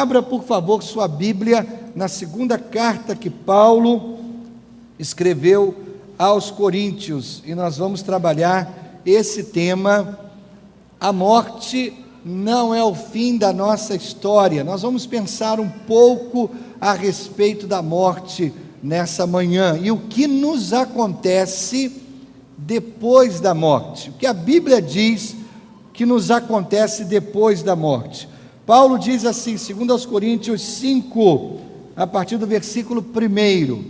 Abra, por favor, sua Bíblia na segunda carta que Paulo escreveu aos Coríntios, e nós vamos trabalhar esse tema. A morte não é o fim da nossa história. Nós vamos pensar um pouco a respeito da morte nessa manhã e o que nos acontece depois da morte, o que a Bíblia diz que nos acontece depois da morte. Paulo diz assim, segundo aos Coríntios 5, a partir do versículo 1.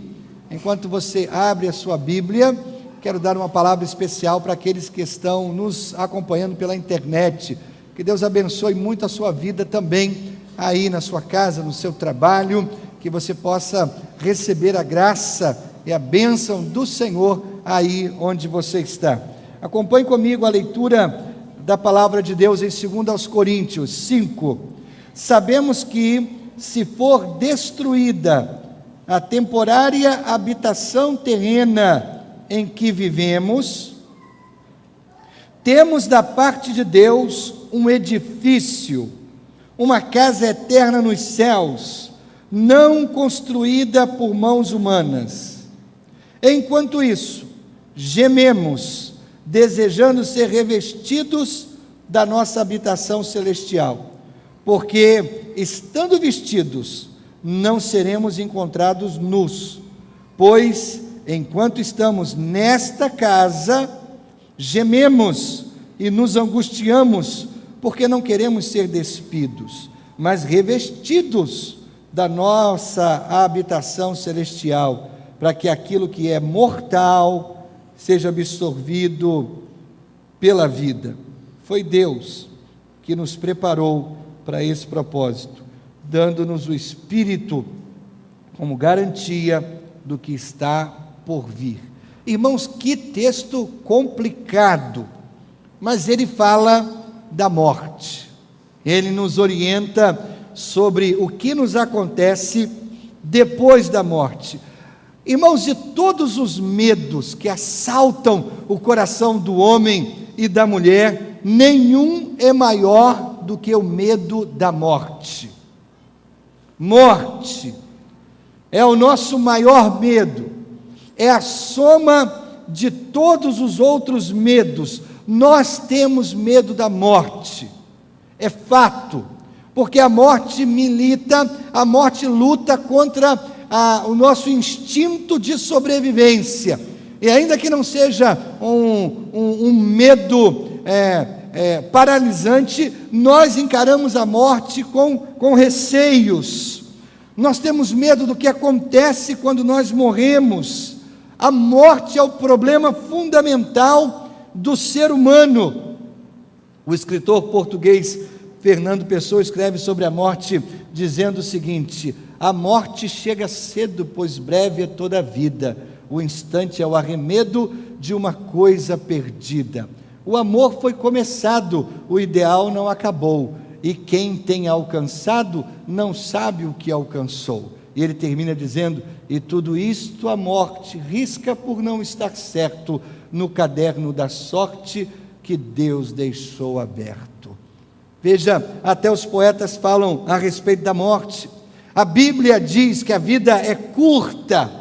Enquanto você abre a sua Bíblia, quero dar uma palavra especial para aqueles que estão nos acompanhando pela internet. Que Deus abençoe muito a sua vida também, aí na sua casa, no seu trabalho, que você possa receber a graça e a bênção do Senhor aí onde você está. Acompanhe comigo a leitura da palavra de Deus em 2 aos Coríntios 5. Sabemos que, se for destruída a temporária habitação terrena em que vivemos, temos da parte de Deus um edifício, uma casa eterna nos céus, não construída por mãos humanas. Enquanto isso, gememos, desejando ser revestidos da nossa habitação celestial, porque, estando vestidos, não seremos encontrados nus, pois, enquanto estamos nesta casa, gememos e nos angustiamos, porque não queremos ser despidos, mas revestidos da nossa habitação celestial, para que aquilo que é mortal seja absorvido pela vida. Foi Deus que nos preparou para esse propósito, dando-nos o Espírito como garantia do que está por vir. Irmãos, que texto complicado, mas ele fala da morte. Ele nos orienta sobre o que nos acontece depois da morte. Irmãos, de todos os medos que assaltam o coração do homem e da mulher, nenhum é maior do que o medo da morte. Morte é o nosso maior medo, é a soma de todos os outros medos. Nós temos medo da morte, é fato, porque a morte milita, a morte luta contra o nosso instinto de sobrevivência, e ainda que não seja um medo paralisante, nós encaramos a morte com receios. Nós temos medo do que acontece quando nós morremos. A morte é o problema fundamental do ser humano. O escritor português Fernando Pessoa escreve sobre a morte dizendo o seguinte: a morte chega cedo, pois breve é toda a vida. O instante é o arremedo de uma coisa perdida. O amor foi começado, o ideal não acabou, e quem tem alcançado não sabe o que alcançou. E ele termina dizendo: e tudo isto a morte risca por não estar certo no caderno da sorte que Deus deixou aberto. Veja, até os poetas falam a respeito da morte. A Bíblia diz que a vida é curta.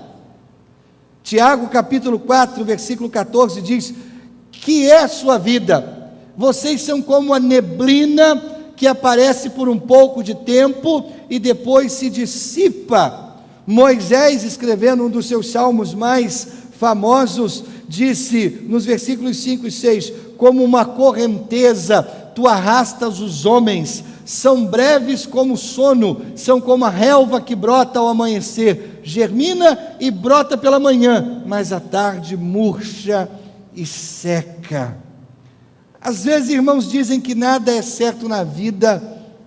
Tiago capítulo 4, versículo 14 diz: que é a sua vida? Vocês são como a neblina que aparece por um pouco de tempo e depois se dissipa. Moisés, escrevendo um dos seus salmos mais famosos, disse nos versículos 5 e 6: como uma correnteza tu arrastas os homens, são breves como o sono, são como a relva que brota ao amanhecer, germina e brota pela manhã, mas à tarde murcha e seca. Às vezes, irmãos, dizem que nada é certo na vida,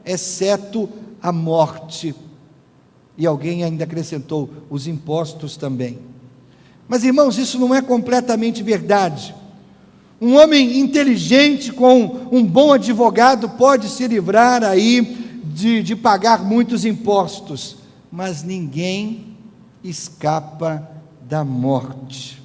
exceto a morte. E alguém ainda acrescentou: os impostos também. Mas, irmãos, isso não é completamente verdade. Um homem inteligente com um bom advogado pode se livrar aí de pagar muitos impostos, mas ninguém escapa da morte.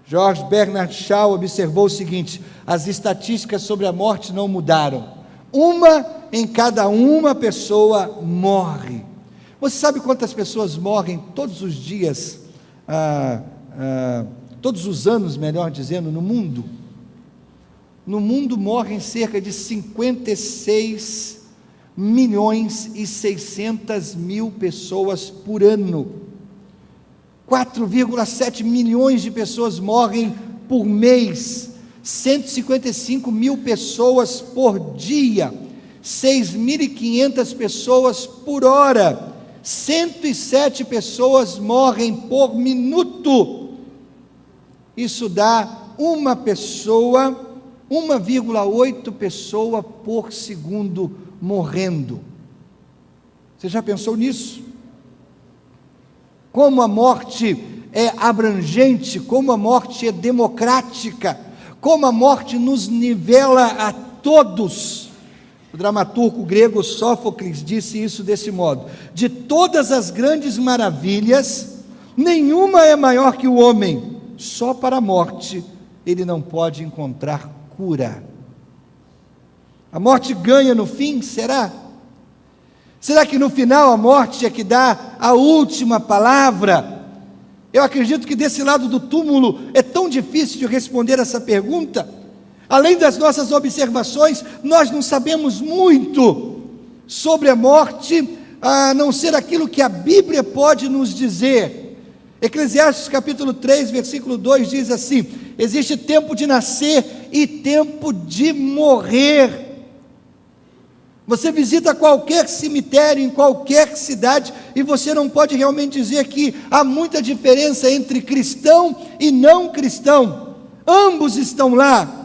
George Bernard Shaw observou o seguinte: as estatísticas sobre a morte não mudaram. Uma em cada uma pessoa morre. Você sabe quantas pessoas morrem todos os dias, todos os anos, melhor dizendo, no mundo? No mundo morrem cerca de 56.600.000 pessoas por ano. 4,7 milhões de pessoas morrem por mês, 155 mil pessoas por dia, 6.500 pessoas por hora, 107 pessoas morrem por minuto. Isso dá uma pessoa, 1,8 pessoa por segundo morrendo. Você já pensou nisso? Como a morte é abrangente, como a morte é democrática, como a morte nos nivela a todos. O dramaturgo grego Sófocles disse isso desse modo: de todas as grandes maravilhas, nenhuma é maior que o homem, só para a morte ele não pode encontrar cura. A morte ganha no fim, será? Será que no final a morte é que dá a última palavra? Eu acredito que desse lado do túmulo é tão difícil de responder essa pergunta. Além das nossas observações, nós não sabemos muito sobre a morte, a não ser aquilo que a Bíblia pode nos dizer. Eclesiastes capítulo 3, versículo 2 diz assim: existe tempo de nascer e tempo de morrer. Você visita qualquer cemitério em qualquer cidade e você não pode realmente dizer que há muita diferença entre cristão e não cristão. Ambos estão lá.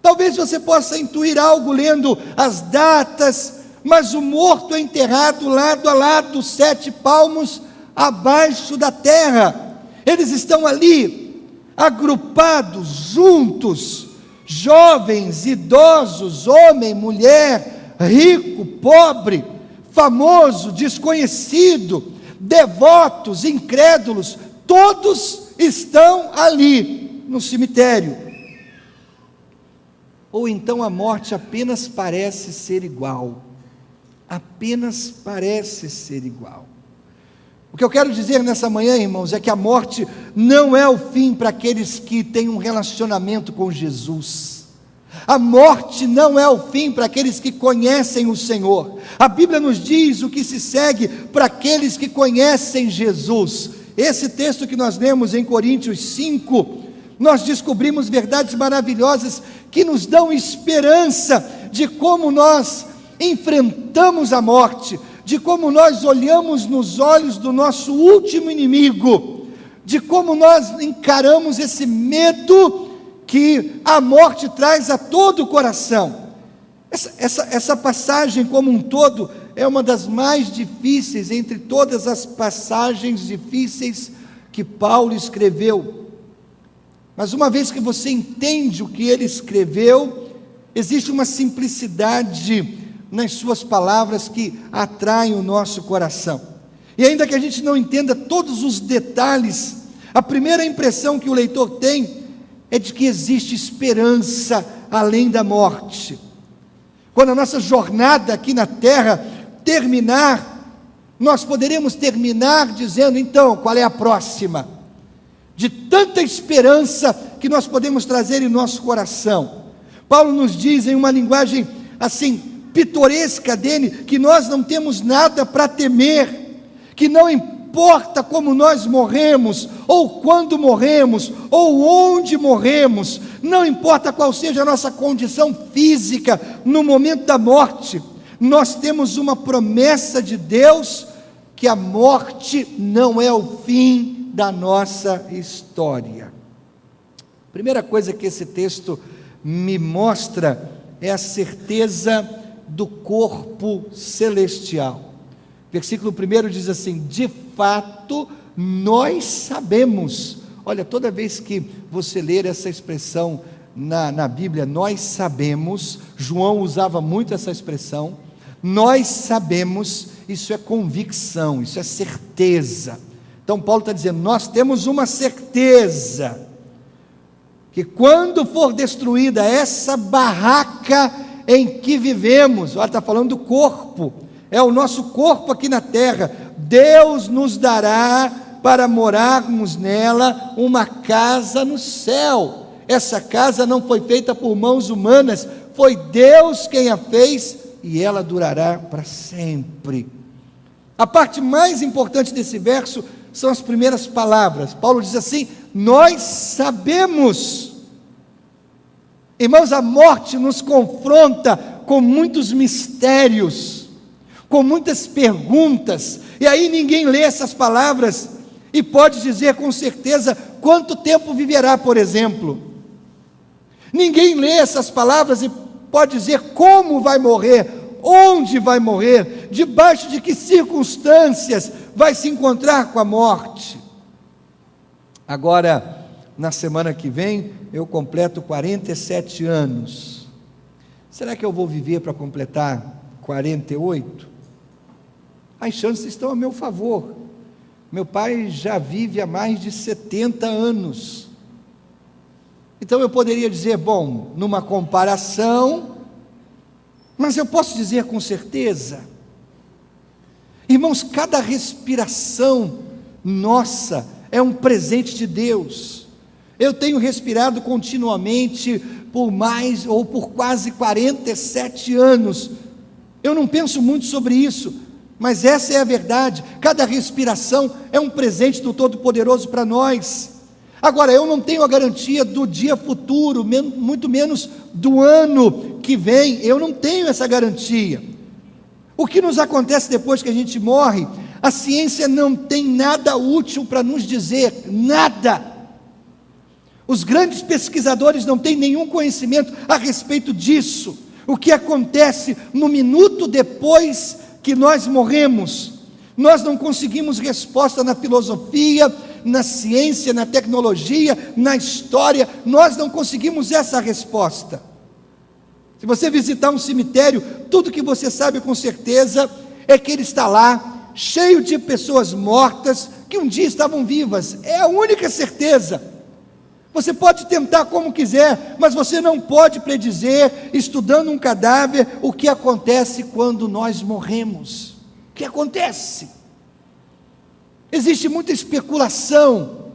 Talvez você possa intuir algo lendo as datas, mas o morto é enterrado lado a lado, 7 palmos abaixo da terra. Eles estão ali, agrupados, juntos, jovens, idosos, homem, mulher, rico, pobre, famoso, desconhecido, devotos, incrédulos, todos estão ali no cemitério. Ou então a morte apenas parece ser igual, apenas parece ser igual. O que eu quero dizer nessa manhã, irmãos, é que a morte não é o fim para aqueles que têm um relacionamento com Jesus. A morte não é o fim para aqueles que conhecem o Senhor. A Bíblia nos diz o que se segue para aqueles que conhecem Jesus. Esse texto que nós lemos em Coríntios 5, nós descobrimos verdades maravilhosas que nos dão esperança de como nós enfrentamos a morte, de como nós olhamos nos olhos do nosso último inimigo, de como nós encaramos esse medo que a morte traz a todo o coração. Essa passagem como um todo é uma das mais difíceis entre todas as passagens difíceis que Paulo escreveu. Mas uma vez que você entende o que ele escreveu, existe uma simplicidade nas suas palavras que atraem o nosso coração. E ainda que a gente não entenda todos os detalhes, a primeira impressão que o leitor tem é de que existe esperança além da morte. Quando a nossa jornada aqui na terra terminar, nós poderemos terminar dizendo: então, qual é a próxima? De tanta esperança que nós podemos trazer em nosso coração. Paulo nos diz em uma linguagem assim, pitoresca dele, que nós não temos nada para temer, que não importa como nós morremos, ou quando morremos, ou onde morremos, não importa qual seja a nossa condição física no momento da morte, nós temos uma promessa de Deus, que a morte não é o fim da nossa história. Primeira coisa que esse texto me mostra é a certeza do corpo celestial. Versículo 1 diz assim: de fato nós sabemos. Olha, toda vez que você ler essa expressão na Bíblia, nós sabemos, João usava muito essa expressão, nós sabemos, isso é convicção, isso é certeza. Então Paulo está dizendo, nós temos uma certeza, que quando for destruída essa barraca, em que vivemos. Olha, está falando do corpo, é o nosso corpo aqui na terra. Deus nos dará para morarmos nela uma casa no céu. Essa casa não foi feita por mãos humanas, foi Deus quem a fez, e ela durará para sempre. A parte mais importante desse verso são as primeiras palavras. Paulo diz assim: nós sabemos. Irmãos, a morte nos confronta com muitos mistérios, com muitas perguntas, e aí ninguém lê essas palavras e pode dizer com certeza quanto tempo viverá, por exemplo. Ninguém lê essas palavras e pode dizer como vai morrer, onde vai morrer, debaixo de que circunstâncias vai se encontrar com a morte. Agora, na semana que vem, eu completo 47 anos. Será que eu vou viver para completar 48? As chances estão a meu favor. Meu pai já vive há mais de 70 anos. Então eu poderia dizer, bom, numa comparação, mas eu posso dizer com certeza, irmãos, cada respiração nossa é um presente de Deus. Eu tenho respirado continuamente por mais ou por quase 47 anos. Eu não penso muito sobre isso, mas essa é a verdade. Cada respiração é um presente do Todo-Poderoso para nós. Agora, eu não tenho a garantia do dia futuro, muito menos do ano que vem. Eu não tenho essa garantia. O que nos acontece depois que a gente morre, a ciência não tem nada útil para nos dizer, nada. Os grandes pesquisadores não têm nenhum conhecimento a respeito disso. O que acontece no minuto depois que nós morremos? Nós não conseguimos resposta na filosofia, na ciência, na tecnologia, na história. Nós não conseguimos essa resposta. Se você visitar um cemitério, tudo que você sabe com certeza é que ele está lá, cheio de pessoas mortas que um dia estavam vivas. É a única certeza. Você pode tentar como quiser, mas você não pode predizer, estudando um cadáver, o que acontece quando nós morremos. O que acontece? Existe muita especulação,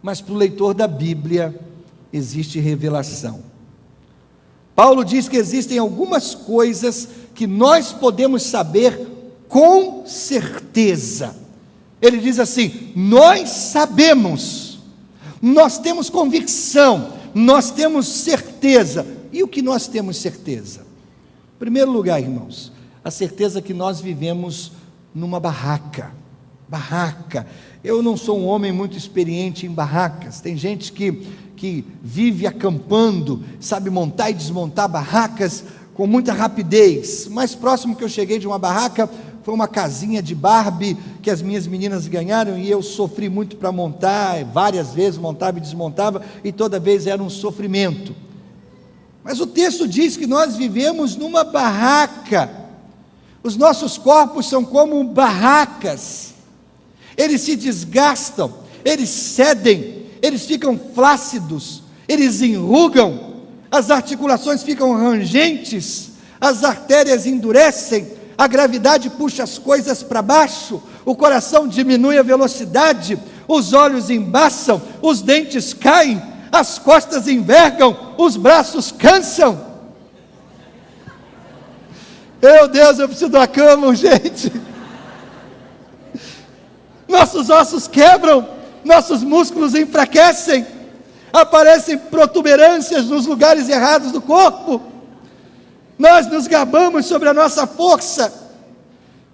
mas para o leitor da Bíblia existe revelação. Paulo diz que existem algumas coisas que nós podemos saber com certeza. Ele diz assim: nós sabemos. Nós temos convicção, nós temos certeza. E o que nós temos certeza? Em primeiro lugar, irmãos, a certeza que nós vivemos numa barraca. Barraca. Eu não sou um homem muito experiente em barracas. Tem gente que vive acampando, sabe montar e desmontar barracas com muita rapidez. Mais próximo que eu cheguei de uma barraca foi uma casinha de Barbie que as minhas meninas ganharam, e eu sofri muito para montar, várias vezes montava e desmontava, e toda vez era um sofrimento. Mas o texto diz que nós vivemos numa barraca. Os nossos corpos são como barracas, eles se desgastam, eles cedem, eles ficam flácidos, eles enrugam, as articulações ficam rangentes, as artérias endurecem, a gravidade puxa as coisas para baixo, o coração diminui a velocidade, os olhos embaçam, os dentes caem, as costas envergam, os braços cansam. Meu Deus, eu preciso da cama, gente. Nossos ossos quebram, nossos músculos enfraquecem, aparecem protuberâncias nos lugares errados do corpo. Nós nos gabamos sobre a nossa força,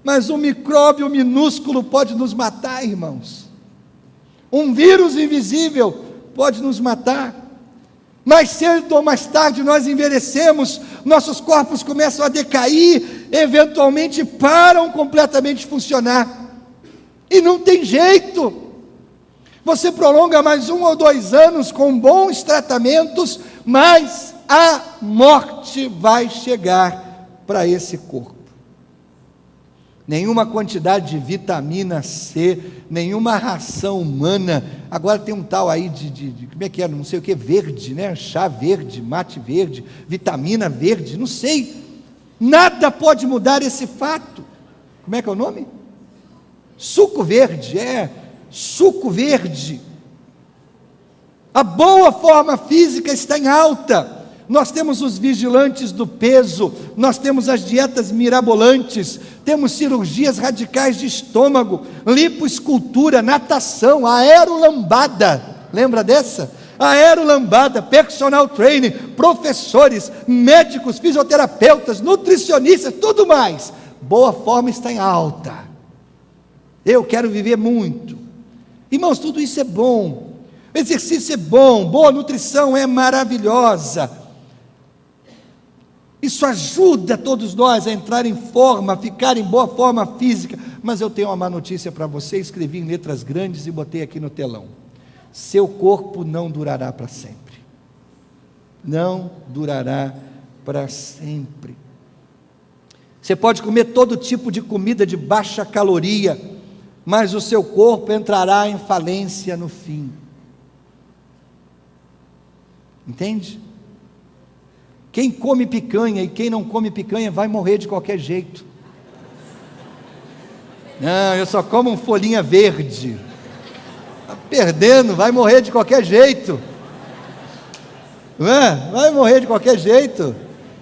mas um micróbio minúsculo pode nos matar, irmãos. Um vírus invisível pode nos matar. Mais cedo ou mais tarde nós envelhecemos, nossos corpos começam a decair, eventualmente param completamente de funcionar, e não tem jeito. Você prolonga mais 1 ou 2 anos com bons tratamentos, mas a morte vai chegar para esse corpo. nenhuma quantidade de vitamina C, nenhuma ração humana. Agora tem um tal aí como é que é, não sei o que, verde, né? Chá verde, mate verde, vitamina verde, não sei. Nada pode mudar esse fato. Como é que é o nome? Suco verde, suco verde. A boa forma física está em alta. Nós temos os vigilantes do peso, nós temos as dietas mirabolantes, temos cirurgias radicais de estômago, lipoescultura, natação, aerolambada, lembra dessa? Aerolambada, personal training, professores, médicos, fisioterapeutas, nutricionistas, tudo mais. Boa forma está em alta. Eu quero viver muito. Irmãos, tudo isso é bom. Exercício é bom, boa nutrição é maravilhosa. Isso ajuda todos nós a entrar em forma, a ficar em boa forma física. Mas eu tenho uma má notícia para você, escrevi em letras grandes e botei aqui no telão. Seu corpo não durará para sempre. Não durará para sempre. Você pode comer todo tipo de comida de baixa caloria, mas o seu corpo entrará em falência no fim. Entende? Quem come picanha e quem não come picanha vai morrer de qualquer jeito. Não, eu só como um folhinha verde. Está perdendo, vai morrer de qualquer jeito. Não é? Vai morrer de qualquer jeito.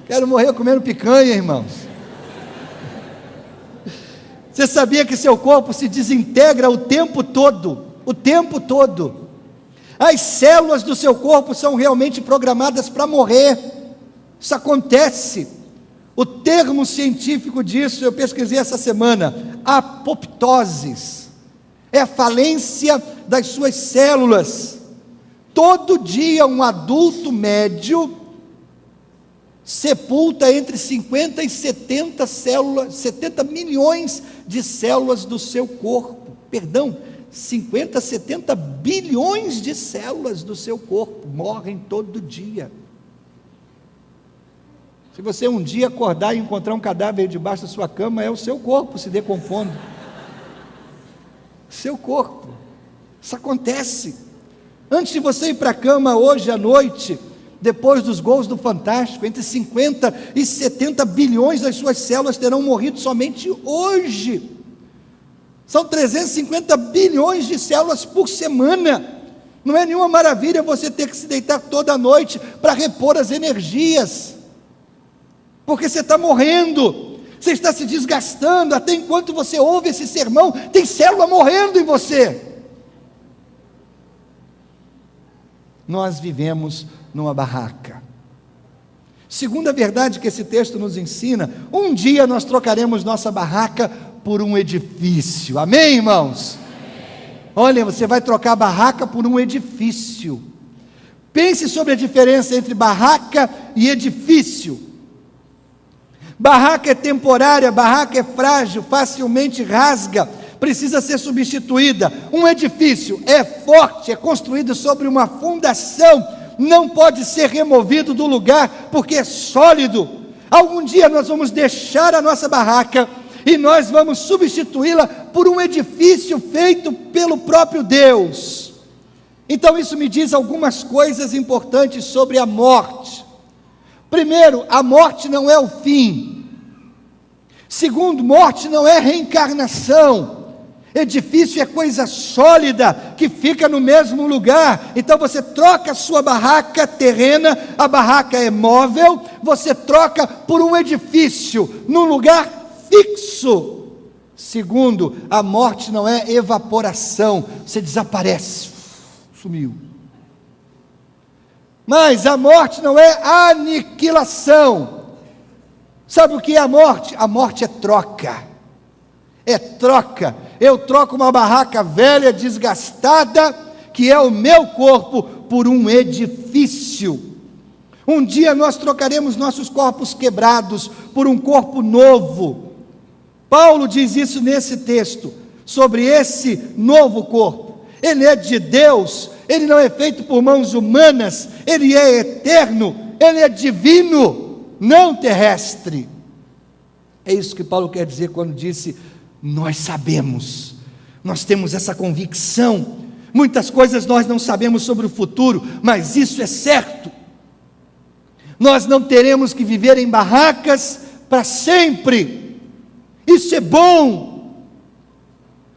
Quero morrer comendo picanha, irmãos. Você sabia que seu corpo se desintegra o tempo todo? O tempo todo. As células do seu corpo são realmente programadas para morrer. Isso acontece. O termo científico disso, eu pesquisei essa semana, apoptose. É a falência das suas células. Todo dia um adulto médio sepulta entre 50 e 70 células, 70 milhões de células do seu corpo. 50, 70 bilhões de células do seu corpo morrem todo dia. Se você um dia acordar e encontrar um cadáver debaixo da sua cama, é o seu corpo se decompondo. Seu corpo. Isso acontece. Antes de você ir para a cama hoje à noite, depois dos gols do Fantástico, entre 50 e 70 bilhões das suas células terão morrido somente hoje. São 350 bilhões de células por semana. Não é nenhuma maravilha você ter que se deitar toda noite para repor as energias, porque você está morrendo, você está se desgastando. Até enquanto você ouve esse sermão, tem célula morrendo em você. Nós vivemos numa barraca. Segunda verdade que esse texto nos ensina: um dia nós trocaremos nossa barraca por um edifício. Amém, irmãos? Amém. Olha, você vai trocar a barraca por um edifício. Pense sobre a diferença entre barraca e edifício. Barraca é temporária, barraca é frágil, facilmente rasga, precisa ser substituída. Um edifício é forte, é construído sobre uma fundação, não pode ser removido do lugar, porque é sólido. Algum dia nós vamos deixar a nossa barraca e nós vamos substituí-la por um edifício feito pelo próprio Deus. Então isso me diz algumas coisas importantes sobre a morte. Primeiro, a morte não é o fim. Segundo, morte não é reencarnação. Edifício é coisa sólida, que fica no mesmo lugar. Então você troca a sua barraca terrena, a barraca é móvel, você troca por um edifício, num lugar fixo. Segundo, a morte não é evaporação, você desaparece, sumiu. Mas a morte não é aniquilação. Sabe o que é a morte? A morte é troca. É troca. Eu troco uma barraca velha, desgastada, que é o meu corpo, por um edifício. Um dia nós trocaremos nossos corpos quebrados por um corpo novo. Paulo diz isso nesse texto, sobre esse novo corpo. Ele é de Deus, ele não é feito por mãos humanas, ele é eterno, ele é divino, não terrestre. É isso que Paulo quer dizer quando disse: nós sabemos, nós temos essa convicção. Muitas coisas nós não sabemos sobre o futuro, mas isso é certo. Nós não teremos que viver em barracas para sempre. Isso é bom.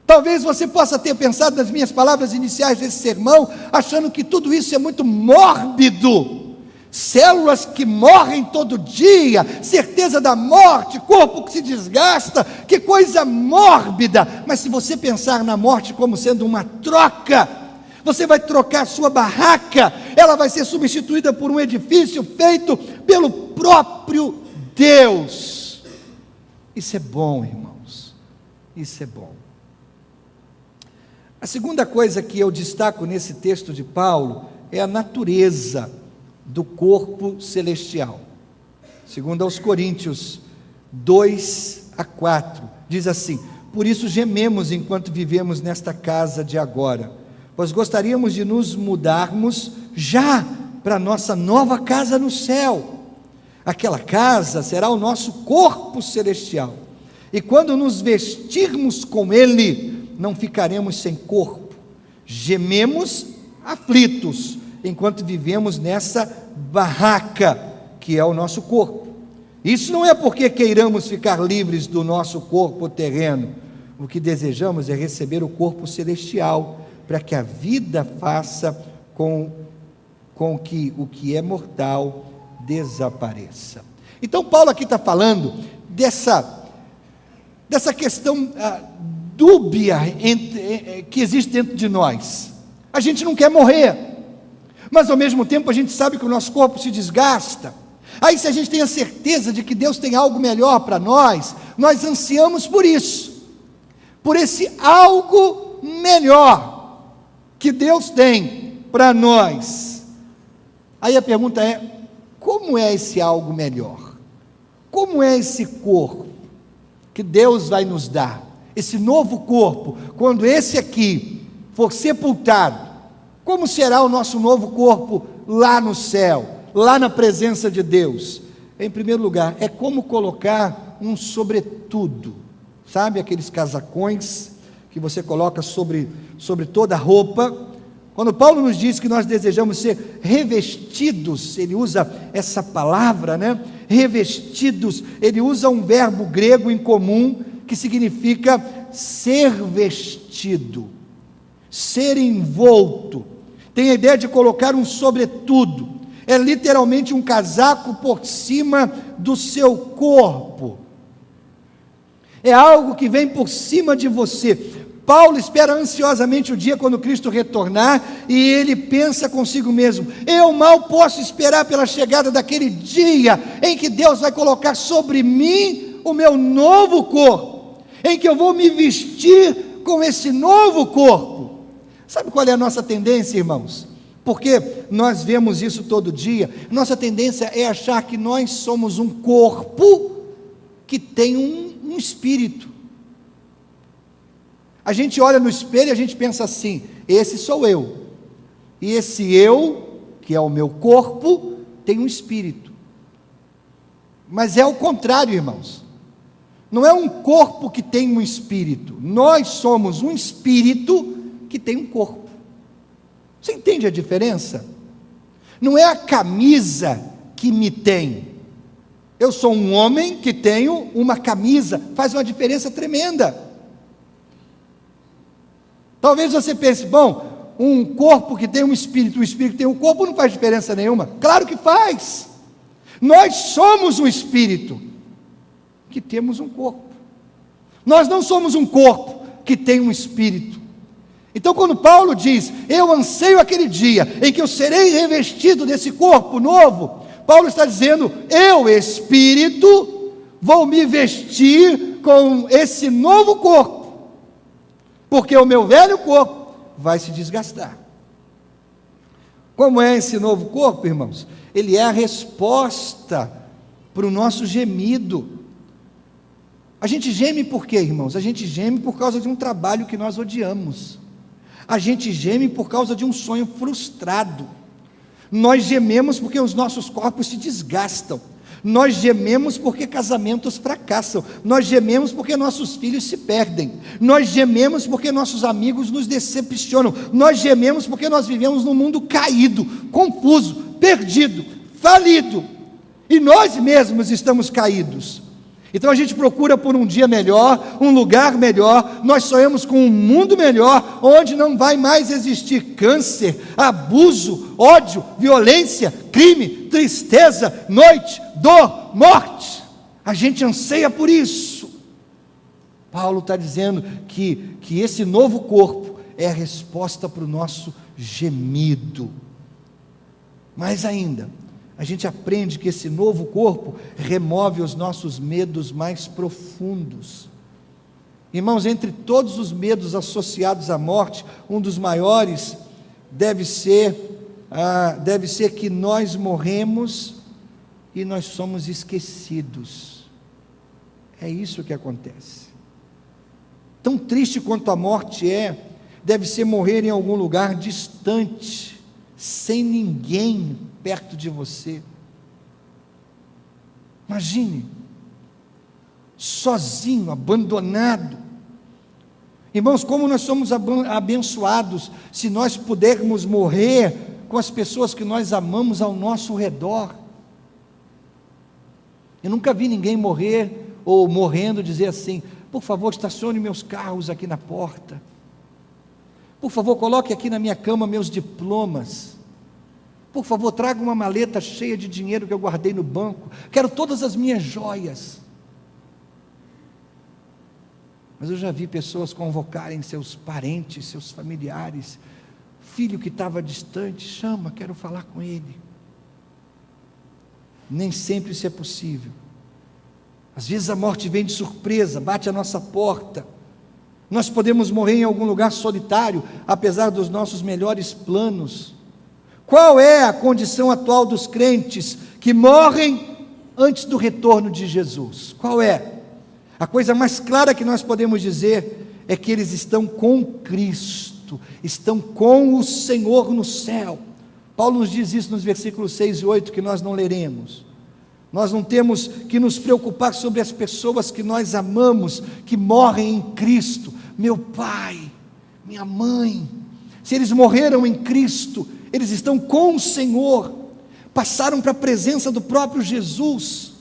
Talvez você possa ter pensado nas minhas palavras iniciais desse sermão, achando que tudo isso é muito mórbido. Células que morrem todo dia, certeza da morte, corpo que se desgasta, que coisa mórbida. Mas se você pensar na morte como sendo uma troca, você vai trocar sua barraca, ela vai ser substituída por um edifício feito pelo próprio Deus. Isso é bom, irmãos, isso é bom. A segunda coisa que eu destaco nesse texto de Paulo é a natureza do corpo celestial. Segundo aos Coríntios 2:4, diz assim: por isso gememos enquanto vivemos nesta casa de agora, pois gostaríamos de nos mudarmos já para nossa nova casa no céu. Aquela casa será o nosso corpo celestial, e quando nos vestirmos com ele, não ficaremos sem corpo. Gememos aflitos enquanto vivemos nessa barraca que é o nosso corpo. Isso não é porque queiramos ficar livres do nosso corpo terreno. O que desejamos é receber o corpo celestial, para que a vida faça com que o que é mortal desapareça. Então Paulo aqui está falando dessa questão dúbia que existe dentro de nós. A gente não quer morrer, mas ao mesmo tempo a gente sabe que o nosso corpo se desgasta. Aí, se a gente tem a certeza de que Deus tem algo melhor para nós ansiamos por isso, por esse algo melhor que Deus tem para nós. Aí a pergunta é: como é esse algo melhor? Como é esse corpo que Deus vai nos dar? Esse novo corpo, quando esse aqui for sepultado, como será o nosso novo corpo lá no céu, lá na presença de Deus? Em primeiro lugar, é como colocar um sobretudo, sabe aqueles casacões que você coloca sobre toda a roupa? Quando Paulo nos diz que nós desejamos ser revestidos, ele usa essa palavra, né? Revestidos, ele usa um verbo grego em comum que significa ser vestido, ser envolto. Tem a ideia de colocar um sobretudo, é literalmente um casaco por cima do seu corpo, é algo que vem por cima de você. Paulo espera ansiosamente o dia quando Cristo retornar, e ele pensa consigo mesmo: eu mal posso esperar pela chegada daquele dia, em que Deus vai colocar sobre mim o meu novo corpo, em que eu vou me vestir com esse novo corpo. Sabe qual é a nossa tendência, irmãos? Porque nós vemos isso todo dia. Nossa tendência é achar que nós somos um corpo que tem um espírito. A gente olha no espelho e a gente pensa assim: esse sou eu, e esse eu, que é o meu corpo, tem um espírito. Mas é o contrário, irmãos. Não é um corpo que tem um espírito, nós somos um espírito que tem um corpo. Você entende a diferença? Não é a camisa que me tem. Eu sou um homem que tenho uma camisa, faz uma diferença tremenda. Talvez você pense: bom, um corpo que tem um espírito que tem um corpo, não faz diferença nenhuma. Claro que faz. Nós somos um espírito que temos um corpo. Nós não somos um corpo que tem um espírito. Então, quando Paulo diz: eu anseio aquele dia em que eu serei revestido desse corpo novo, Paulo está dizendo: eu, espírito, vou me vestir com esse novo corpo, porque o meu velho corpo vai se desgastar. Como é esse novo corpo, irmãos? Ele é a resposta para o nosso gemido. A gente geme por quê, irmãos? A gente geme por causa de um trabalho que nós odiamos. A gente geme por causa de um sonho frustrado. Nós gememos porque os nossos corpos se desgastam. Nós gememos porque casamentos fracassam, nós gememos porque nossos filhos se perdem, nós gememos porque nossos amigos nos decepcionam, nós gememos porque nós vivemos num mundo caído, confuso, perdido, falido, e nós mesmos estamos caídos. Então a gente procura por um dia melhor, um lugar melhor, nós sonhamos com um mundo melhor, onde não vai mais existir câncer, abuso, ódio, violência, crime, tristeza, noite, dor, morte. A gente anseia por isso. Paulo está dizendo que esse novo corpo é a resposta para o nosso gemido. Mais ainda, a gente aprende que esse novo corpo remove os nossos medos mais profundos. Irmãos, entre todos os medos associados à morte, um dos maiores deve ser que nós morremos e nós somos esquecidos. É isso que acontece. Tão triste quanto a morte deve ser morrer em algum lugar distante, sem ninguém perto de você. Imagine, sozinho, abandonado. Irmãos, como nós somos abençoados se nós pudermos morrer com as pessoas que nós amamos ao nosso redor. Eu nunca vi ninguém morrer ou morrendo dizer assim: por favor, estacione meus carros aqui na porta, por favor, coloque aqui na minha cama meus diplomas, por favor, traga uma maleta cheia de dinheiro que eu guardei no banco, quero todas as minhas joias. Mas eu já vi pessoas convocarem seus parentes, seus familiares, filho que estava distante, chama, quero falar com ele. Nem sempre isso é possível. Às vezes a morte vem de surpresa, bate à nossa porta. Nós podemos morrer em algum lugar solitário, apesar dos nossos melhores planos. Qual é a condição atual dos crentes que morrem antes do retorno de Jesus? Qual é? A coisa mais clara que nós podemos dizer é que eles estão com Cristo, estão com o Senhor no céu. Paulo nos diz isso nos versículos 6 e 8, que nós não leremos. Nós não temos que nos preocupar sobre as pessoas que nós amamos, que morrem em Cristo. Meu pai, minha mãe, se eles morreram em Cristo, eles estão com o Senhor, passaram para a presença do próprio Jesus.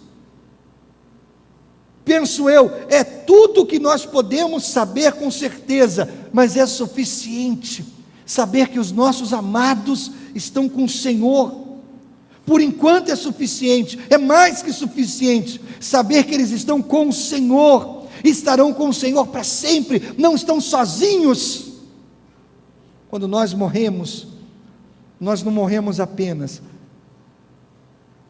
Penso eu, é tudo que nós podemos saber com certeza, mas é suficiente saber que os nossos amados estão com o Senhor. Por enquanto é suficiente, é mais que suficiente saber que eles estão com o Senhor, estarão com o Senhor para sempre, não estão sozinhos. Quando nós morremos, nós não morremos apenas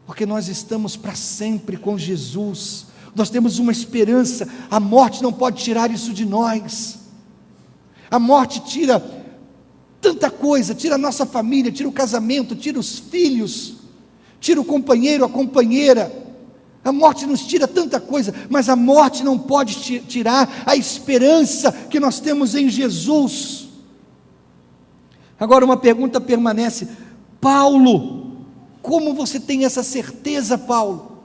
porque nós estamos para sempre com Jesus. Nós temos uma esperança, a morte não pode tirar isso de nós. A morte tira tanta coisa, tira a nossa família, tira o casamento, tira os filhos, tira o companheiro, a companheira. A morte nos tira tanta coisa, mas a morte não pode tirar a esperança que nós temos em Jesus. Agora uma pergunta permanece: Paulo, como você tem essa certeza, Paulo?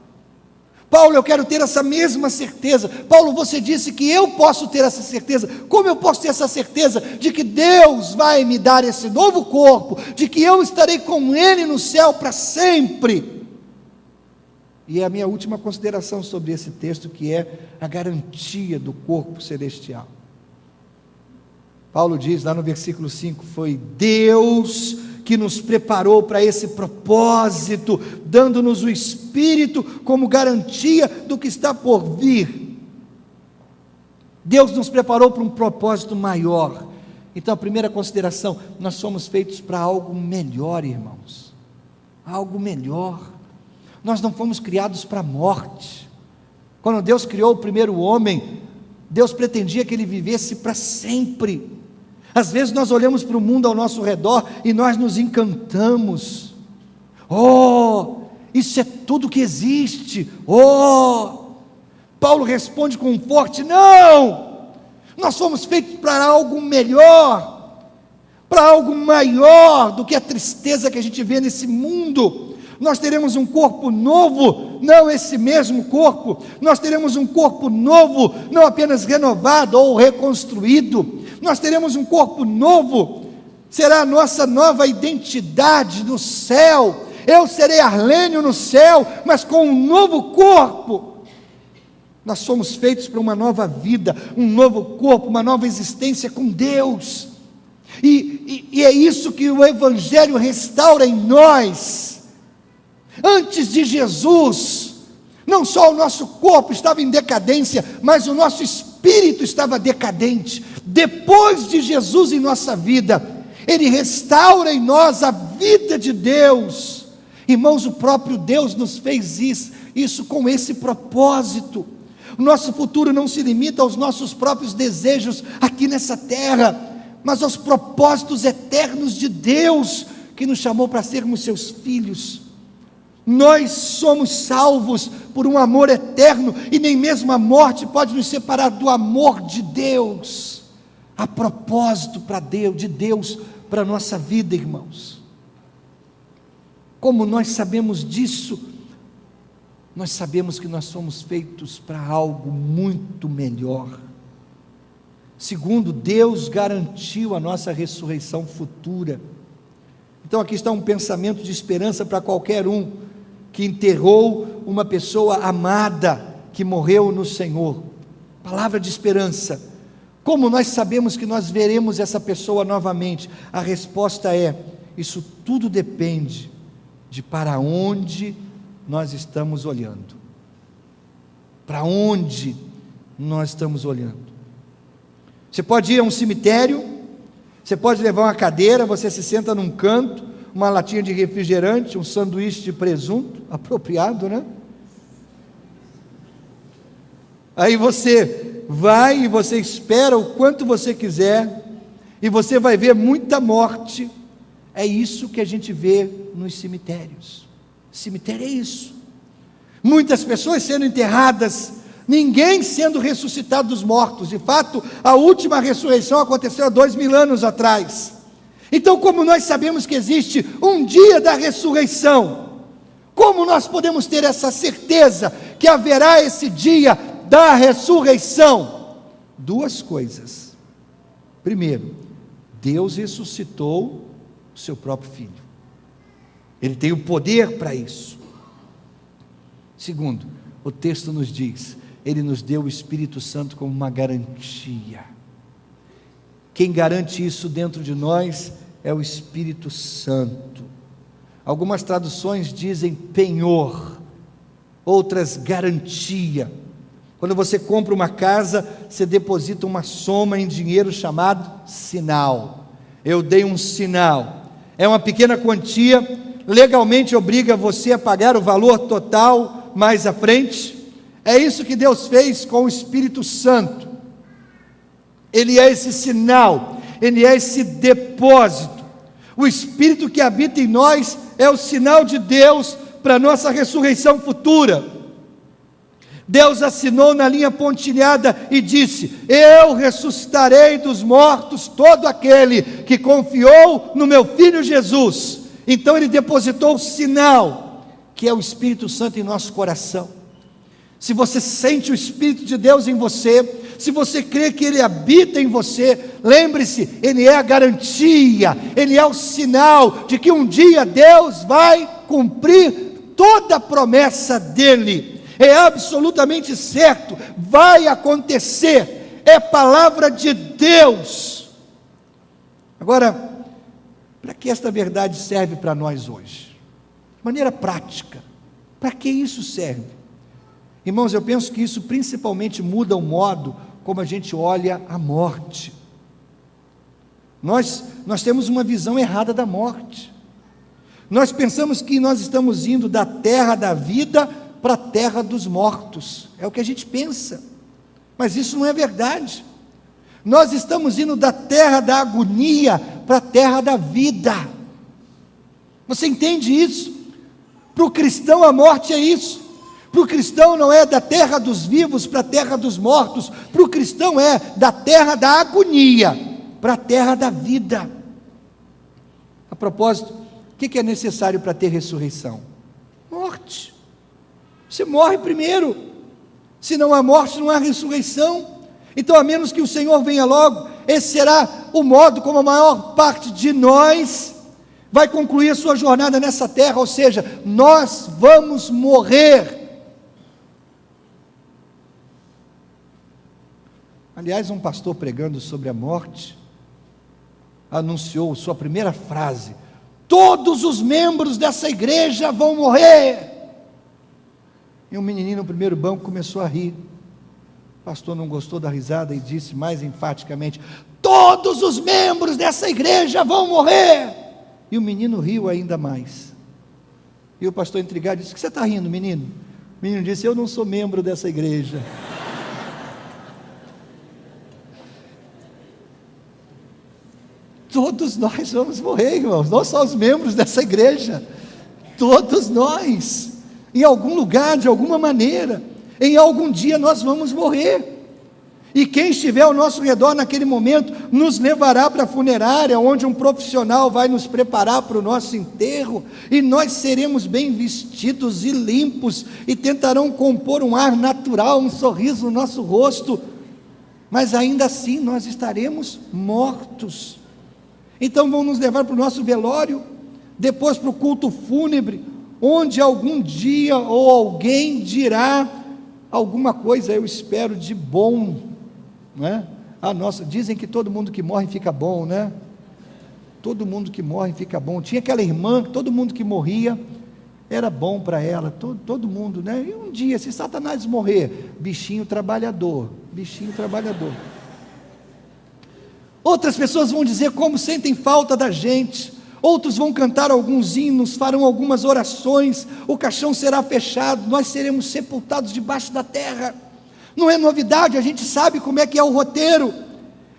Paulo, eu quero ter essa mesma certeza. Paulo, você disse que eu posso ter essa certeza. Como eu posso ter essa certeza de que Deus vai me dar esse novo corpo, de que eu estarei com Ele no céu para sempre? E é a minha última consideração sobre esse texto, que é a garantia do corpo celestial. Paulo diz lá no versículo 5, foi Deus que nos preparou para esse propósito, dando-nos o Espírito como garantia do que está por vir. Deus nos preparou para um propósito maior. Então a primeira consideração, nós somos feitos para algo melhor, irmãos, algo melhor. Nós não fomos criados para a morte. Quando Deus criou o primeiro homem, Deus pretendia que ele vivesse para sempre. Às vezes nós olhamos para o mundo ao nosso redor e nós nos encantamos. Oh, isso é tudo que existe. Oh, Paulo responde com um forte não. Nós fomos feitos para algo melhor, para algo maior do que a tristeza que a gente vê nesse mundo. nós teremos um corpo novo, não esse mesmo corpo, nós teremos um corpo novo, não apenas renovado ou reconstruído, nós teremos um corpo novo, será a nossa nova identidade no céu. Eu serei Arlênio no céu, mas com um novo corpo. Nós somos feitos para uma nova vida, um novo corpo, uma nova existência com Deus. E é isso que o Evangelho restaura em nós. Antes de Jesus, não só o nosso corpo estava em decadência, mas o nosso espírito estava decadente. Depois de Jesus em nossa vida, Ele restaura em nós a vida de Deus. Irmãos, o próprio Deus nos fez isso com esse propósito. O nosso futuro não se limita aos nossos próprios desejos aqui nessa terra, mas aos propósitos eternos de Deus, que nos chamou para sermos seus filhos. Nós somos salvos por um amor eterno, e nem mesmo a morte pode nos separar do amor de Deus. Há propósito de Deus para a nossa vida, irmãos. Como nós sabemos disso? Nós sabemos que nós somos feitos para algo muito melhor. Segundo, Deus garantiu a nossa ressurreição futura. Então aqui está um pensamento de esperança para qualquer um que enterrou uma pessoa amada que morreu no Senhor. Palavra de esperança. Como nós sabemos que nós veremos essa pessoa novamente? A resposta é: isso tudo depende de para onde nós estamos olhando. Para onde nós estamos olhando? Você pode ir a um cemitério, você pode levar uma cadeira, você se senta num canto, uma latinha de refrigerante, um sanduíche de presunto, apropriado, né? Aí você vai e você espera o quanto você quiser, e você vai ver muita morte. É isso que a gente vê nos cemitérios. Cemitério é isso. Muitas pessoas sendo enterradas, ninguém sendo ressuscitado dos mortos. De fato, a última ressurreição aconteceu há 2000 anos atrás. Então, como nós sabemos que existe um dia da ressurreição, como nós podemos ter essa certeza que haverá esse dia da ressurreição? Duas coisas. Primeiro, Deus ressuscitou o seu próprio Filho. Ele tem o poder para isso. Segundo, o texto nos diz: Ele nos deu o Espírito Santo como uma garantia. Quem garante isso dentro de nós é o Espírito Santo. Algumas traduções dizem penhor, outras garantia. Quando você compra uma casa, você deposita uma soma em dinheiro chamado sinal. Eu dei um sinal. É uma pequena quantia, legalmente obriga você a pagar o valor total mais à frente. É isso que Deus fez com o Espírito Santo. Ele é esse sinal, ele é esse depósito. O Espírito que habita em nós é o sinal de Deus para a nossa ressurreição futura. Deus assinou na linha pontilhada e disse: eu ressuscitarei dos mortos todo aquele que confiou no meu Filho Jesus. Então Ele depositou o sinal, que é o Espírito Santo em nosso coração. Se você sente o Espírito de Deus em você, se você crê que Ele habita em você, lembre-se, Ele é a garantia, Ele é o sinal de que um dia Deus vai cumprir toda a promessa dEle. É absolutamente certo, vai acontecer, é palavra de Deus. Agora, para que esta verdade serve para nós hoje? De maneira prática, para que isso serve? Irmãos, eu penso que isso principalmente muda o modo como a gente olha a morte. Nós temos uma visão errada da morte. Nós pensamos que nós estamos indo da terra da vida para a terra dos mortos. É o que a gente pensa. Mas isso não é verdade. Nós estamos indo da terra da agonia para a terra da vida. Você entende isso? Para o cristão a morte é isso. Para o cristão não é da terra dos vivos para a terra dos mortos. Para o cristão é da terra da agonia para a terra da vida. A propósito, o que é necessário para ter ressurreição? Você morre primeiro. Se não há morte, não há ressurreição. Então, a menos que o Senhor venha logo, esse será o modo como a maior parte de nós vai concluir a sua jornada nessa terra, ou seja, nós vamos morrer. Aliás, um pastor pregando sobre a morte, anunciou sua primeira frase: todos os membros dessa igreja vão morrer. E um menininho no primeiro banco começou a rir. O pastor não gostou da risada e disse mais enfaticamente: todos os membros dessa igreja vão morrer. E o menino riu ainda mais. E o pastor intrigado disse: o que você está rindo, menino? O menino disse: eu não sou membro dessa igreja. Todos nós vamos morrer, irmãos, não só os membros dessa igreja, todos nós, em algum lugar, de alguma maneira, em algum dia nós vamos morrer, e quem estiver ao nosso redor naquele momento, nos levará para a funerária, onde um profissional vai nos preparar para o nosso enterro, e nós seremos bem vestidos e limpos, e tentarão compor um ar natural, um sorriso no nosso rosto, mas ainda assim nós estaremos mortos. Então vão nos levar para o nosso velório, depois para o culto fúnebre, onde algum dia ou alguém dirá alguma coisa, eu espero, de bom, né? Dizem que todo mundo que morre fica bom, né? Todo mundo que morre fica bom. Tinha aquela irmã, todo mundo que morria era bom para ela, todo mundo, né? E um dia, se Satanás morrer, bichinho trabalhador. Outras pessoas vão dizer como sentem falta da gente, outros vão cantar alguns hinos, farão algumas orações, o caixão será fechado, nós seremos sepultados debaixo da terra. Não é novidade, a gente sabe como é que é o roteiro,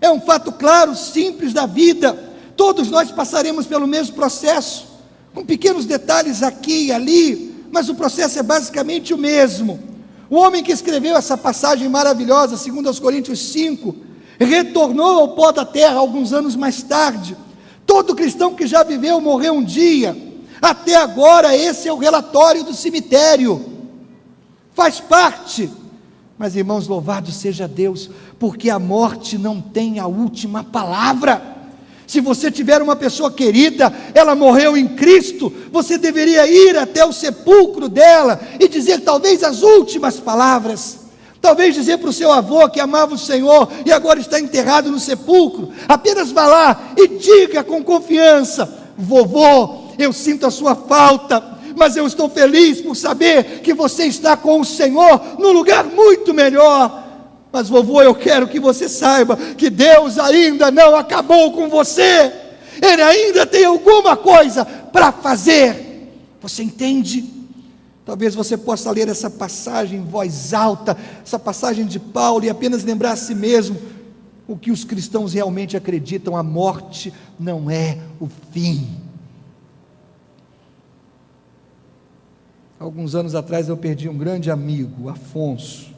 é um fato claro, simples da vida. Todos nós passaremos pelo mesmo processo, com pequenos detalhes aqui e ali, mas o processo é basicamente o mesmo. O homem que escreveu essa passagem maravilhosa, segundo aos Coríntios 5, retornou ao pó da terra alguns anos mais tarde. Todo cristão que já viveu morreu um dia. Até agora esse é o relatório do cemitério, faz parte. Mas, irmãos, louvado seja Deus, porque a morte não tem a última palavra. Se você tiver uma pessoa querida, ela morreu em Cristo, você deveria ir até o sepulcro dela e dizer talvez as últimas palavras. Talvez dizer para o seu avô que amava o Senhor e agora está enterrado no sepulcro, apenas vá lá e diga com confiança: vovô, eu sinto a sua falta, mas eu estou feliz por saber que você está com o Senhor num lugar muito melhor. Mas vovô, eu quero que você saiba que Deus ainda não acabou com você, Ele ainda tem alguma coisa para fazer. Você entende? Talvez você possa ler essa passagem em voz alta, essa passagem de Paulo, e apenas lembrar a si mesmo o que os cristãos realmente acreditam: a morte não é o fim. Alguns anos atrás eu perdi um grande amigo, Afonso.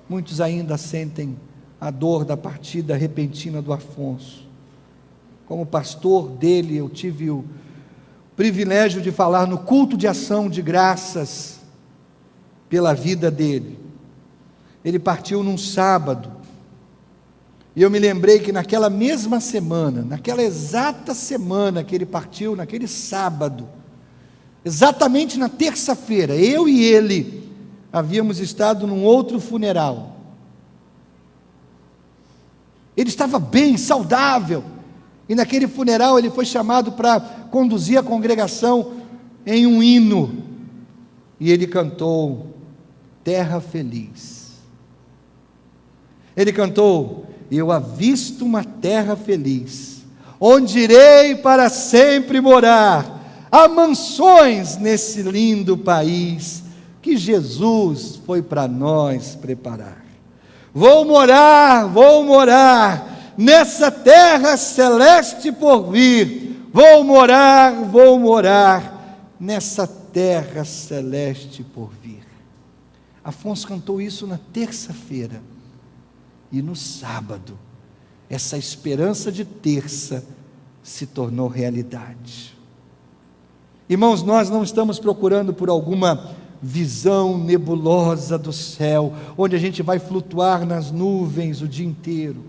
Muitos ainda sentem a dor da partida repentina do Afonso. Como pastor dele, eu tive o privilégio de falar no culto de ação de graças pela vida dele. Ele partiu num sábado, e eu me lembrei que naquela mesma semana, naquela exata semana que ele partiu, naquele sábado, exatamente na terça-feira, eu e ele havíamos estado num outro funeral. Ele estava bem, saudável, e naquele funeral ele foi chamado para conduzir a congregação em um hino, e ele cantou Terra Feliz. Ele cantou: eu avisto uma terra feliz, onde irei para sempre morar, há mansões nesse lindo país, que Jesus foi para nós preparar. Vou morar, nessa terra celeste por vir, vou morar, nessa terra celeste por vir. Afonso cantou isso na terça-feira, e no sábado, essa esperança de terça se tornou realidade. Irmãos, nós não estamos procurando por alguma visão nebulosa do céu, onde a gente vai flutuar nas nuvens o dia inteiro.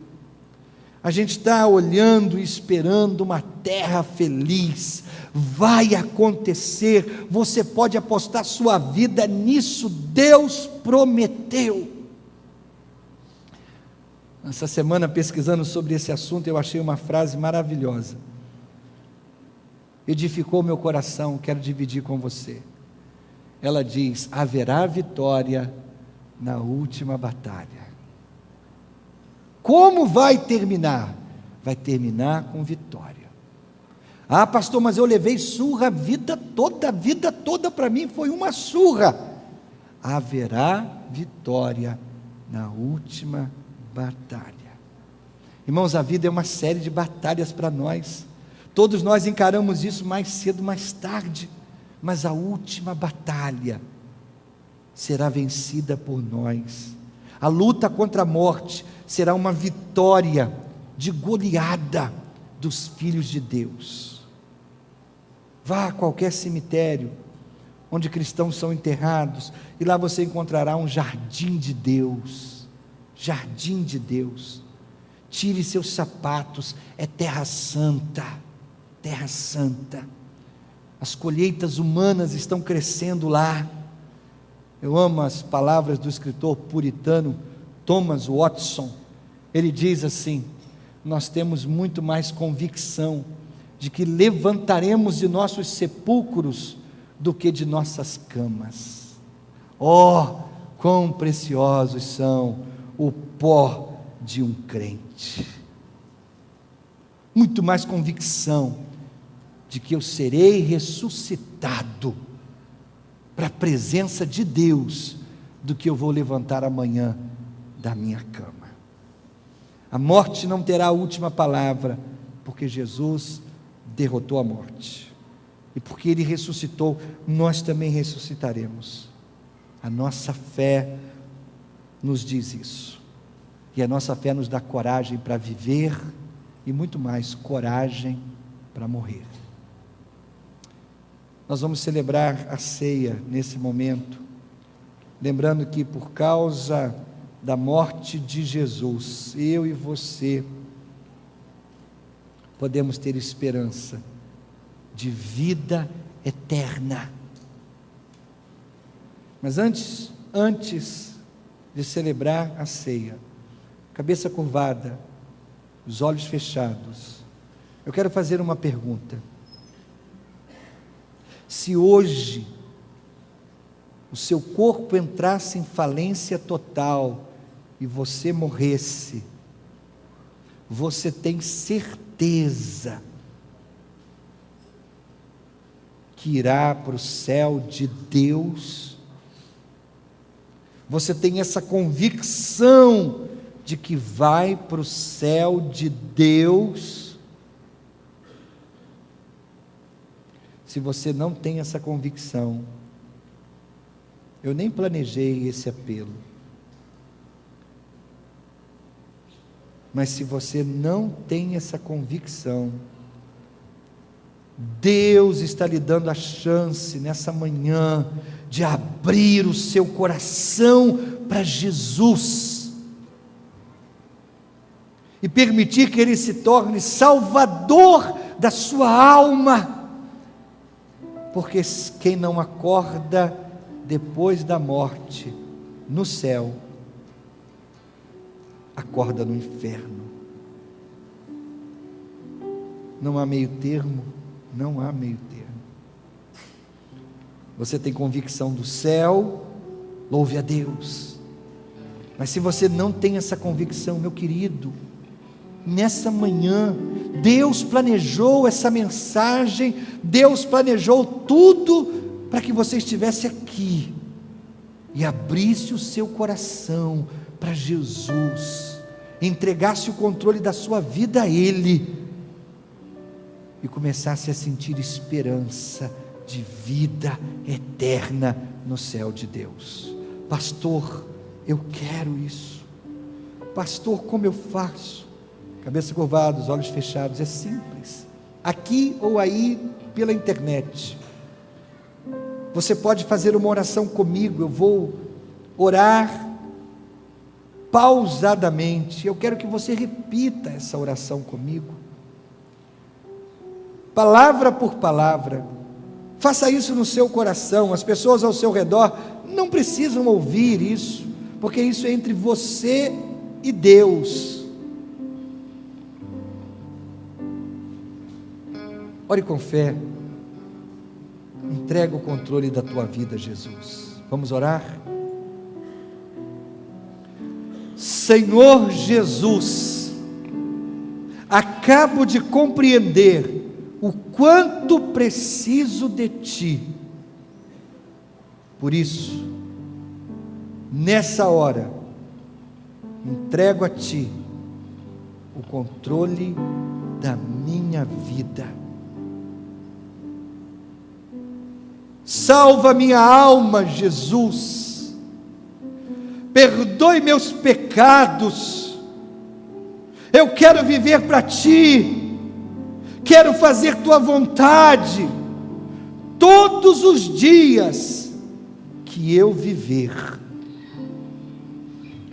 A gente está olhando e esperando uma terra feliz. Vai acontecer, você pode apostar sua vida nisso, Deus prometeu. Essa semana, pesquisando sobre esse assunto, eu achei uma frase maravilhosa. Edificou meu coração, quero dividir com você. Ela diz: haverá vitória na última batalha. Como vai terminar? Vai terminar com vitória. Ah, pastor, mas eu levei surra a vida toda para mim foi uma surra. Haverá vitória na última batalha. Irmãos, a vida é uma série de batalhas para nós. Todos nós encaramos isso mais cedo, mais tarde. Mas a última batalha será vencida por nós. A luta contra a morte será uma vitória de goleada dos filhos de Deus. Vá a qualquer cemitério onde cristãos são enterrados, e lá você encontrará um jardim de Deus. Jardim de Deus. Tire seus sapatos, é terra santa. Terra santa. As colheitas humanas estão crescendo lá. Eu amo as palavras do escritor puritano Thomas Watson. Ele diz assim: nós temos muito mais convicção de que levantaremos de nossos sepulcros do que de nossas camas. Oh, quão preciosos são o pó de um crente. Muito mais convicção de que eu serei ressuscitado para a presença de Deus, do que eu vou levantar amanhã da minha cama. A morte não terá a última palavra, porque Jesus derrotou a morte, e porque Ele ressuscitou, nós também ressuscitaremos. A nossa fé nos diz isso, e a nossa fé nos dá coragem para viver, e muito mais, coragem para morrer. Nós vamos celebrar a ceia nesse momento, lembrando que por causa da morte de Jesus, eu e você podemos ter esperança de vida eterna. Mas antes de celebrar a ceia, cabeça curvada, os olhos fechados, eu quero fazer uma pergunta. Se hoje o seu corpo entrasse em falência total e você morresse, você tem certeza que irá para o céu de Deus? Você tem essa convicção de que vai para o céu de Deus? Se você não tem essa convicção, eu nem planejei esse apelo, mas se você não tem essa convicção, Deus está lhe dando a chance nessa manhã de abrir o seu coração para Jesus e permitir que Ele se torne Salvador da sua alma. Porque quem não acorda depois da morte no céu, acorda no inferno. Não há meio termo, não há meio termo. Você tem convicção do céu, louve a Deus. Mas se você não tem essa convicção, meu querido, nessa manhã, Deus planejou essa mensagem, Deus planejou tudo para que você estivesse aqui e abrisse o seu coração para Jesus, entregasse o controle da sua vida a Ele e começasse a sentir esperança de vida eterna no céu de Deus. Pastor, eu quero isso. Pastor, como eu faço? Cabeça curvada, os olhos fechados, é simples. Aqui ou aí pela internet. Você pode fazer uma oração comigo. Eu vou orar pausadamente. Eu quero que você repita essa oração comigo, palavra por palavra. Faça isso no seu coração. As pessoas ao seu redor não precisam ouvir isso, porque isso é entre você e Deus. Ore com fé. Entrega o controle da tua vida a Jesus. Vamos orar? Senhor Jesus, acabo de compreender o quanto preciso de Ti. Por isso, nessa hora, entrego a Ti o controle da minha vida. Salva minha alma, Jesus. Perdoe meus pecados. Eu quero viver para Ti. Quero fazer Tua vontade todos os dias que eu viver.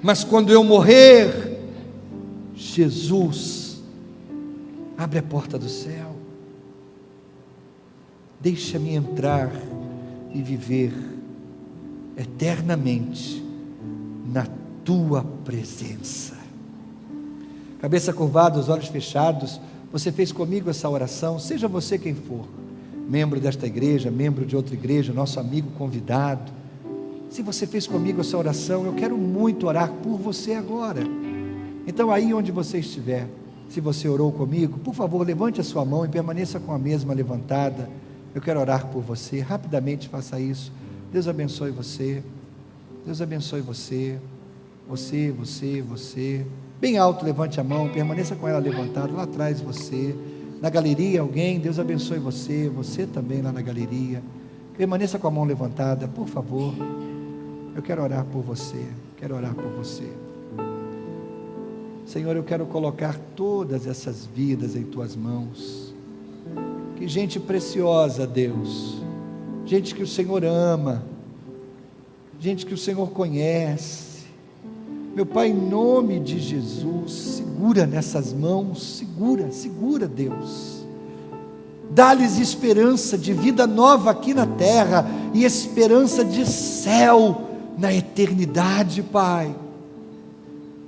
Mas quando eu morrer, Jesus, abre a porta do céu. Deixa-me entrar e viver eternamente na Tua presença. Cabeça curvada, os olhos fechados. Você fez comigo essa oração, seja você quem for, membro desta igreja, membro de outra igreja, nosso amigo convidado. Se você fez comigo essa oração, eu quero muito orar por você agora. Então aí onde você estiver, se você orou comigo, por favor, levante a sua mão e permaneça com a mesma levantada. Eu quero orar por você, rapidamente faça isso. Deus abençoe você. Deus abençoe você. Você. Bem alto, levante a mão, permaneça com ela levantada. Lá atrás você. Na galeria, alguém, Deus abençoe você. Você também lá na galeria. Permaneça com a mão levantada, por favor. Eu quero orar por você. Quero orar por você. Senhor, eu quero colocar todas essas vidas em Tuas mãos. Que gente preciosa, Deus, gente que o Senhor ama, gente que o Senhor conhece. Meu Pai, em nome de Jesus, segura nessas mãos, segura, Deus. Dá-lhes esperança de vida nova aqui na terra e esperança de céu na eternidade, Pai.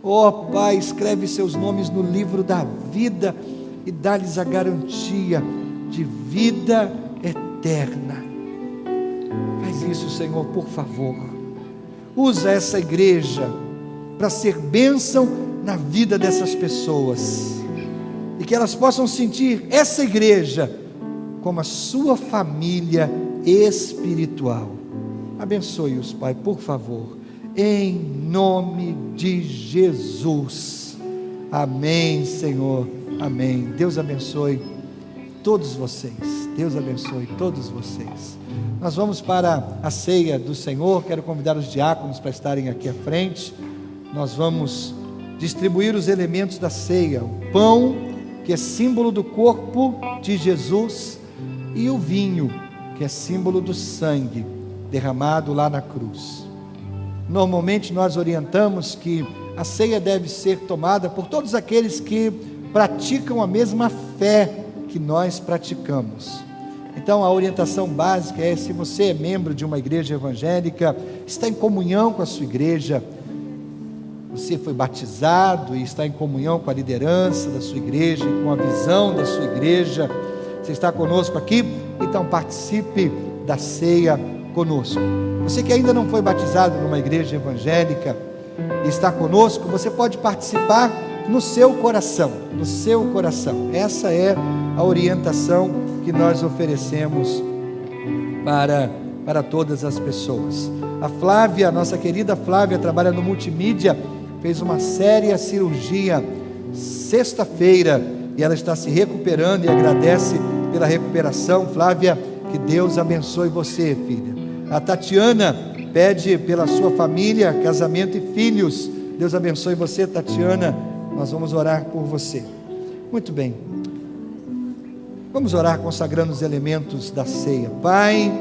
Ó Pai, escreve seus nomes no livro da vida e dá-lhes a garantia de vida eterna. Faz isso, Senhor, por favor. Usa essa igreja para ser bênção na vida dessas pessoas, e que elas possam sentir essa igreja como a sua família espiritual. Abençoe-os, Pai, por favor, em nome de Jesus. Amém, Senhor, amém. Deus abençoe todos vocês. Deus abençoe todos vocês. Nós vamos para a ceia do Senhor. Quero convidar os diáconos para estarem aqui à frente. Nós vamos distribuir os elementos da ceia: o pão, que é símbolo do corpo de Jesus, e o vinho, que é símbolo do sangue derramado lá na cruz. Normalmente nós orientamos que a ceia deve ser tomada por todos aqueles que praticam a mesma fé que nós praticamos. Então a orientação básica é: se você é membro de uma igreja evangélica, está em comunhão com a sua igreja, você foi batizado e está em comunhão com a liderança da sua igreja, com a visão da sua igreja, você está conosco aqui, então participe da ceia conosco. Você que ainda não foi batizado numa igreja evangélica e está conosco, você pode participar no seu coração, essa é a orientação que nós oferecemos para todas as pessoas. A Flávia, nossa querida Flávia, trabalha no multimídia, fez uma séria cirurgia sexta-feira, e ela está se recuperando e agradece pela recuperação. Flávia, que Deus abençoe você, filha. A Tatiana pede pela sua família, casamento e filhos. Deus abençoe você, Tatiana. Nós vamos orar por você. Muito bem, vamos orar consagrando os elementos da ceia. Pai,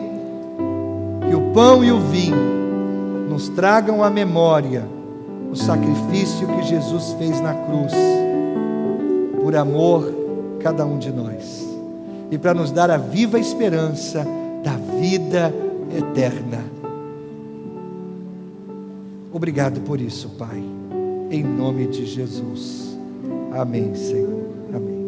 que o pão e o vinho nos tragam à memória o sacrifício que Jesus fez na cruz, por amor a cada um de nós, e para nos dar a viva esperança da vida eterna. Obrigado por isso, Pai, em nome de Jesus. Amém, Senhor. Amém.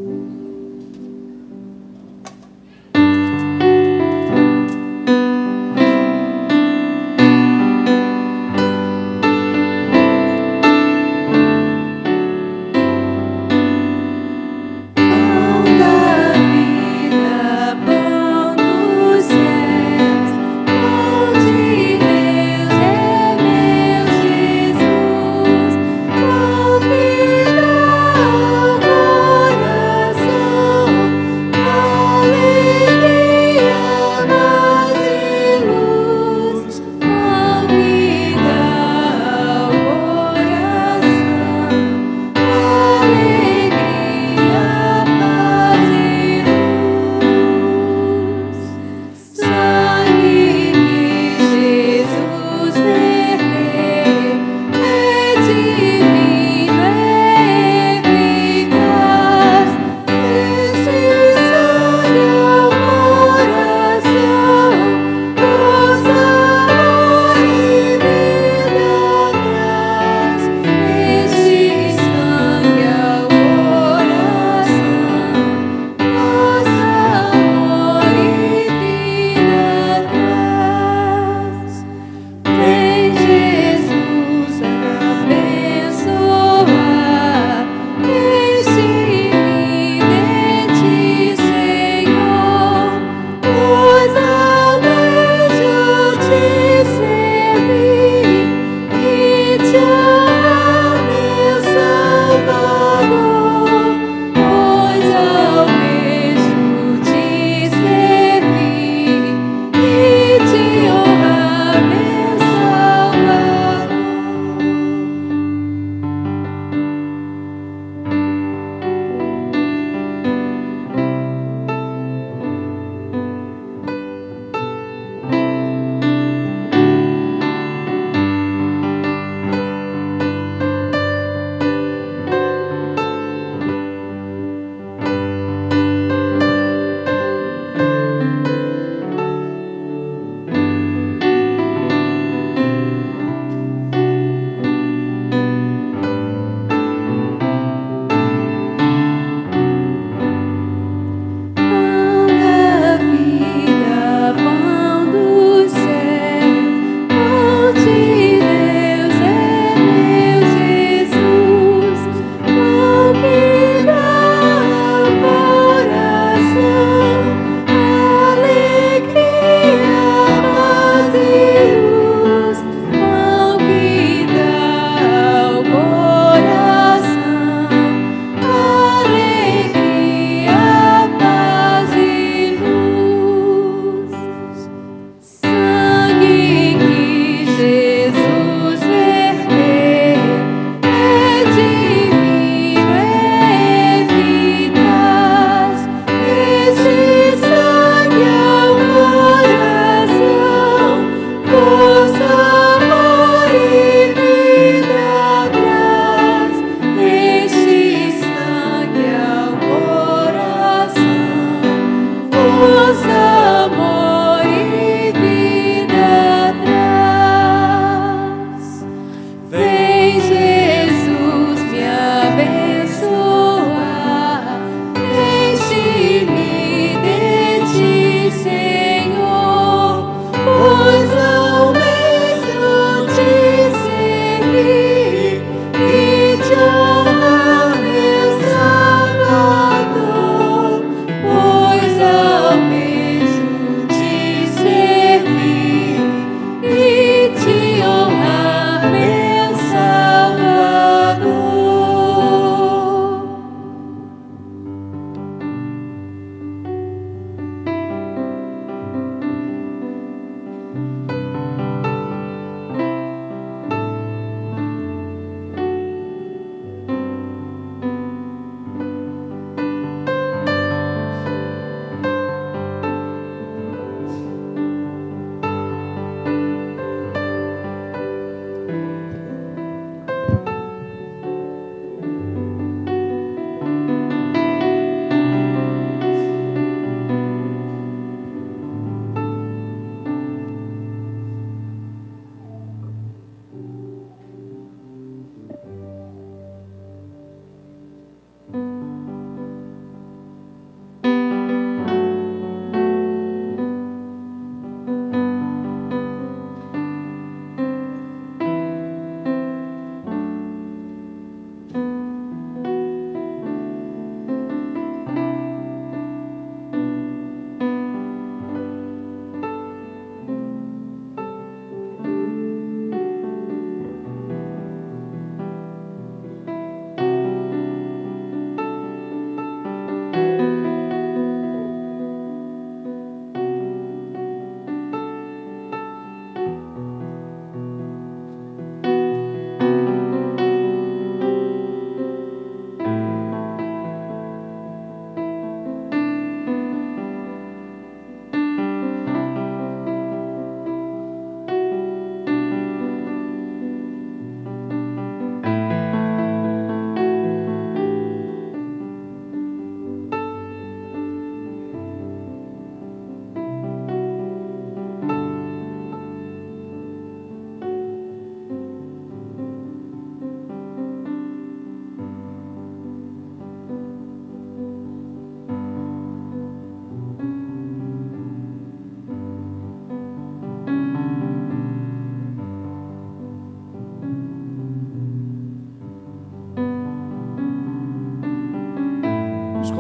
te honrar, meu Salvador.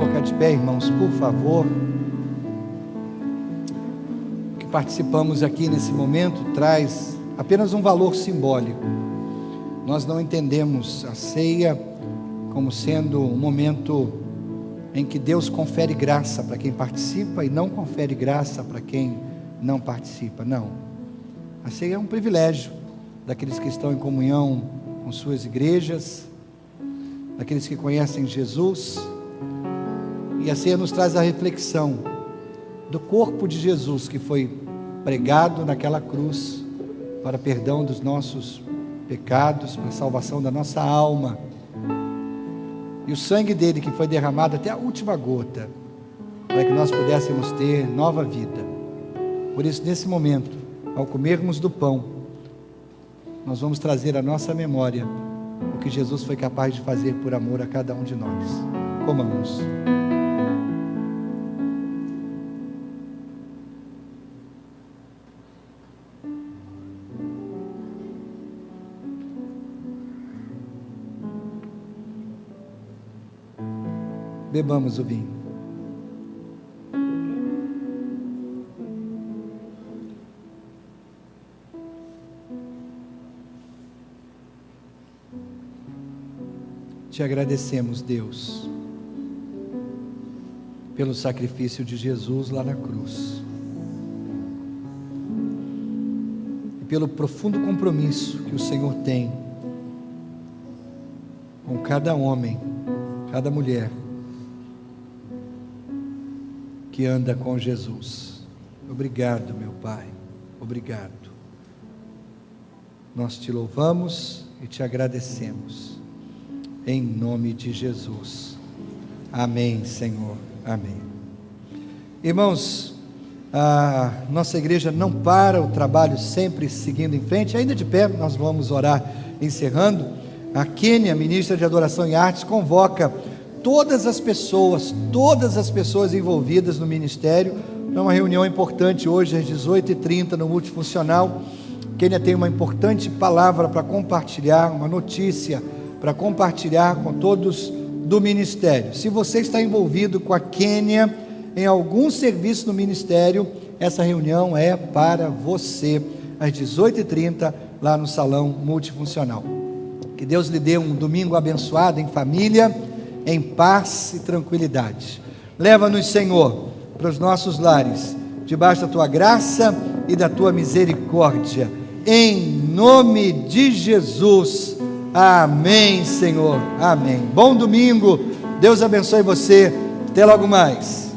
colocar de pé, irmãos, por favor. O que participamos aqui nesse momento traz apenas um valor simbólico. Nós não entendemos a ceia como sendo um momento em que Deus confere graça para quem participa e não confere graça para quem não participa. Não. A ceia é um privilégio daqueles que estão em comunhão com suas igrejas, daqueles que conhecem Jesus. E a ceia nos traz a reflexão do corpo de Jesus que foi pregado naquela cruz para perdão dos nossos pecados, para a salvação da nossa alma, e o sangue dele que foi derramado até a última gota, para que nós pudéssemos ter nova vida. Por isso, nesse momento, ao comermos do pão, nós vamos trazer à nossa memória o que Jesus foi capaz de fazer por amor a cada um de nós. Comamos. Bebamos o vinho. Te agradecemos, Deus, pelo sacrifício de Jesus lá na cruz, e pelo profundo compromisso que o Senhor tem com cada homem, cada mulher que anda com Jesus. Obrigado, meu Pai, obrigado. Nós te louvamos e te agradecemos, em nome de Jesus. Amém, Senhor, amém. Irmãos, a nossa igreja não para, o trabalho sempre seguindo em frente. Ainda de pé, nós vamos orar encerrando. A Kênia, ministra de Adoração e Artes, convoca todas as pessoas envolvidas no ministério. É uma reunião importante hoje às 18h30 no Multifuncional. Kênia tem uma importante palavra para compartilhar, uma notícia para compartilhar com todos do ministério. Se você está envolvido com a Kênia em algum serviço no ministério, essa reunião é para você, às 18h30, lá no Salão Multifuncional. Que Deus lhe dê um domingo abençoado em família, em paz e tranquilidade. Leva-nos, Senhor, para os nossos lares, debaixo da Tua graça e da Tua misericórdia, em nome de Jesus. Amém, Senhor, amém. Bom domingo, Deus abençoe você, até logo mais.